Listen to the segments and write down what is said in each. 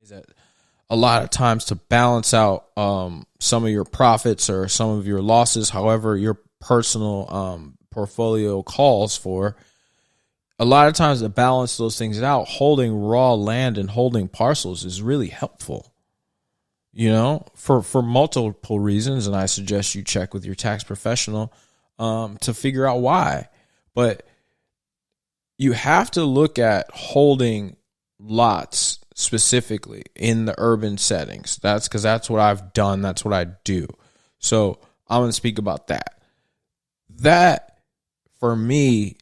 is that a lot of times to balance out some of your profits or some of your losses, however your personal portfolio calls for, a lot of times to balance those things out, holding raw land and holding parcels is really helpful, for multiple reasons. And I suggest you check with your tax professional to figure out why. But you have to look at holding lots specifically in the urban settings. That's because that's what I've done. That's what I do. So I'm going to speak about that. That, for me,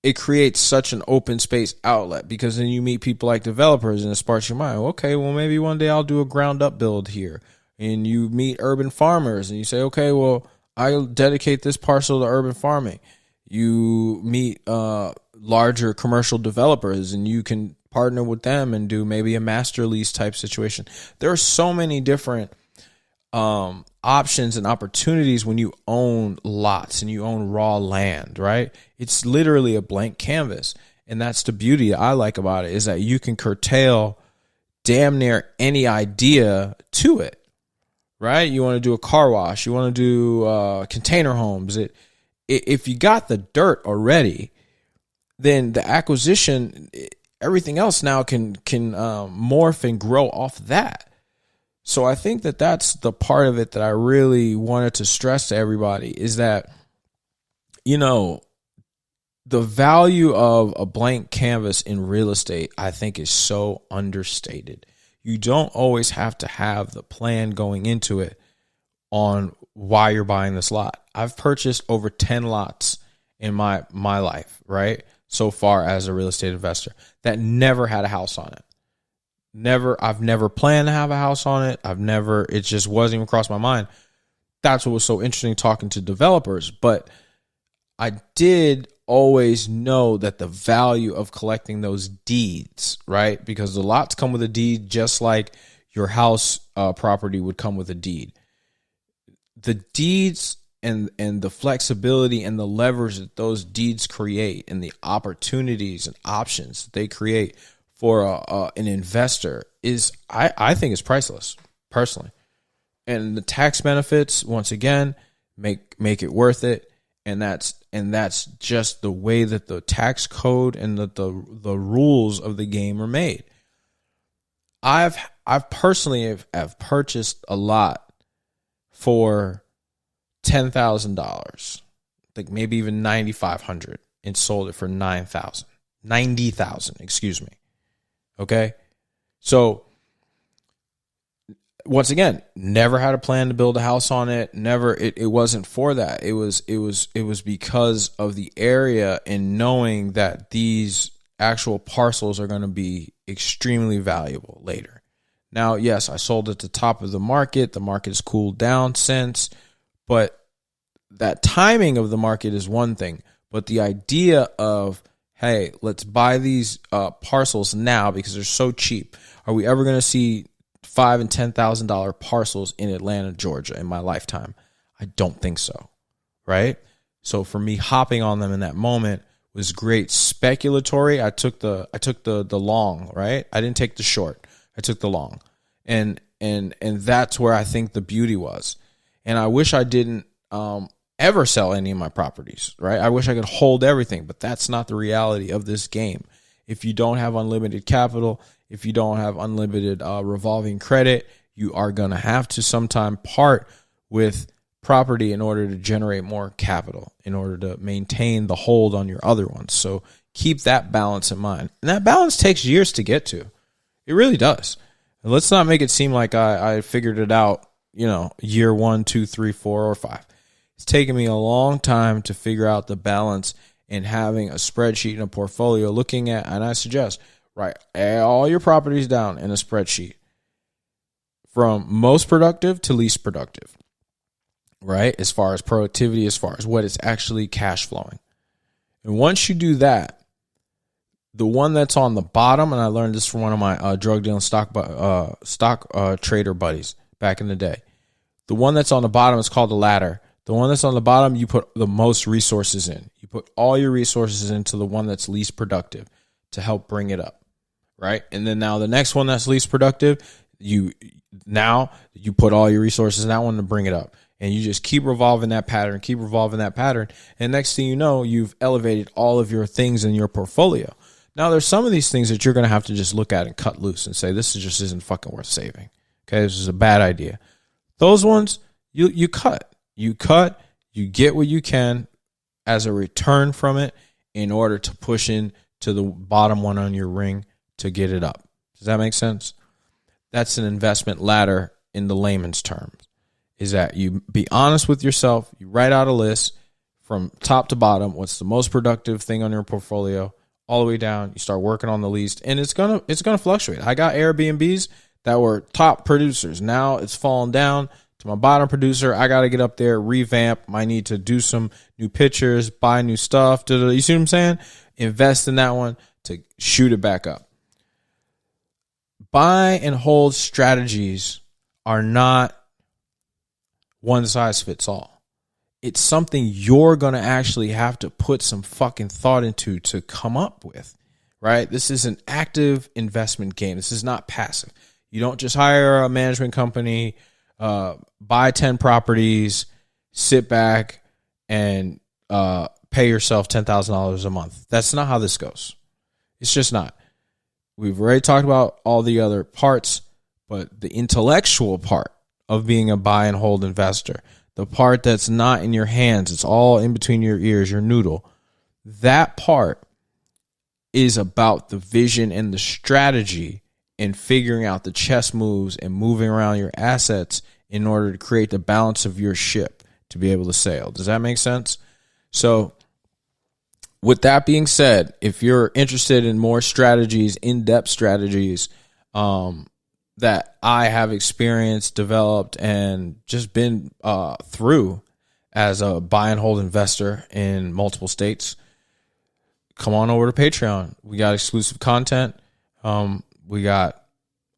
it creates such an open space outlet, because then you meet people like developers and it sparks your mind. Okay, well, maybe one day I'll do a ground up build here. And you meet urban farmers and you say, okay, well, I'll dedicate this parcel to urban farming. You meet larger commercial developers and you can partner with them and do maybe a master lease type situation. There are so many different options and opportunities when you own lots and you own raw land, right? It's literally a blank canvas. And that's the beauty I like about it, is that you can curtail damn near any idea to it, right? You want to do a car wash, you want to do container homes. If you got the dirt already, then the acquisition, everything else now can morph and grow off that. So I think that that's the part of it that I really wanted to stress to everybody, is that, the value of a blank canvas in real estate, I think, is so understated. You don't always have to have the plan going into it on why you're buying this lot. I've purchased over 10 lots in my life, right? So far as a real estate investor, that never had a house on it. I've never planned to have a house on it. It just wasn't even crossed my mind. That's what was so interesting talking to developers. But I did always know that the value of collecting those deeds, right? Because the lots come with a deed, just like your house property would come with a deed. The deeds and the flexibility and the levers that those deeds create, and the opportunities and options that they create for an investor is, I think, is priceless, personally. And the tax benefits, once again, make it worth it. And that's just the way that the tax code and the rules of the game are made. I've personally have purchased a lot for $10,000, like maybe even $9,500, and sold it for $90,000. Excuse me. Okay, so once again, never had a plan to build a house on it. Never, it wasn't for that. It was because of the area and knowing that these actual parcels are going to be extremely valuable later. Now, yes, I sold at the top of the market. The market has cooled down since, but that timing of the market is one thing. But the idea of, hey, let's buy these parcels now because they're so cheap. Are we ever going to see $5,000 and $10,000 parcels in Atlanta, Georgia in my lifetime? I don't think so, right? So for me, hopping on them in that moment was great speculatory. I took the long, right? I didn't take the short. I took the long, and that's where I think the beauty was. And I wish I didn't ever sell any of my properties, right? I wish I could hold everything, but that's not the reality of this game. If you don't have unlimited capital, if you don't have unlimited revolving credit, you are going to have to sometime part with property in order to generate more capital, in order to maintain the hold on your other ones. So keep that balance in mind. And that balance takes years to get to. It really does. And let's not make it seem like I figured it out, year 1, 2, 3, 4, or 5. It's taken me a long time to figure out the balance in having a spreadsheet and a portfolio, looking at, and I suggest, write all your properties down in a spreadsheet from most productive to least productive, right? As far as productivity, as far as what is actually cash flowing. And once you do that, the one that's on the bottom, and I learned this from one of my drug dealing stock trader buddies back in the day. The one that's on the bottom is called the ladder. The one that's on the bottom, you put the most resources in. You put all your resources into the one that's least productive to help bring it up, right? And then now the next one that's least productive, you put all your resources in that one to bring it up. And you just keep revolving that pattern, And next thing you know, you've elevated all of your things in your portfolio. Now, there's some of these things that you're going to have to just look at and cut loose and say, this just isn't fucking worth saving. Okay, this is a bad idea. Those ones, you cut. You get what you can as a return from it in order to push in to the bottom one on your ring to get it up. Does that make sense? That's an investment ladder in the layman's terms. Is that you be honest with yourself, you write out a list from top to bottom, what's the most productive thing on your portfolio, all the way down, you start working on the least, and it's gonna fluctuate. I got Airbnbs that were top producers. Now it's fallen down to my bottom producer. I got to get up there, revamp. I need to do some new pictures, buy new stuff. You see what I'm saying? Invest in that one to shoot it back up. Buy and hold strategies are not one size fits all. It's something you're going to actually have to put some fucking thought into to come up with, right? This is an active investment game. This is not passive. You don't just hire a management company, buy 10 properties, sit back and pay yourself $10,000 a month. That's not how this goes. It's just not. We've already talked about all the other parts, but the intellectual part of being a buy and hold investor, the part that's not in your hands, it's all in between your ears, your noodle. That part is about the vision and the strategy and figuring out the chess moves and moving around your assets in order to create the balance of your ship to be able to sail. Does that make sense? So with that being said, if you're interested in more strategies, in-depth strategies, that I have experienced, developed, and just been through as a buy and hold investor in multiple states, come on over to Patreon. We got exclusive content. We got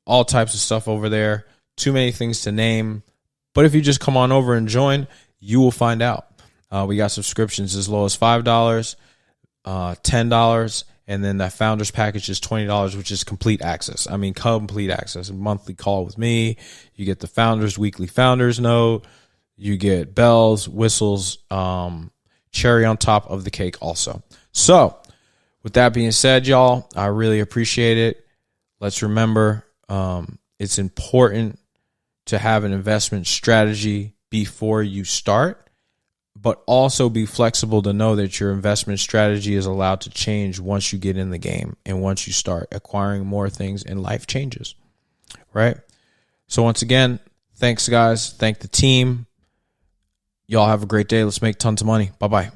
all types of stuff over there. Too many things to name. But if you just come on over and join, you will find out. We got subscriptions as low as $5, $10, and then that founders package is $20, which is complete access. I mean, complete access. A monthly call with me. You get the founders weekly founders note. You get bells, whistles, cherry on top of the cake also. So with that being said, y'all, I really appreciate it. Let's remember, it's important to have an investment strategy before you start, but also be flexible to know that your investment strategy is allowed to change once you get in the game and once you start acquiring more things and life changes, right? So once again, thanks guys. Thank the team. Y'all have a great day. Let's make tons of money. Bye-bye.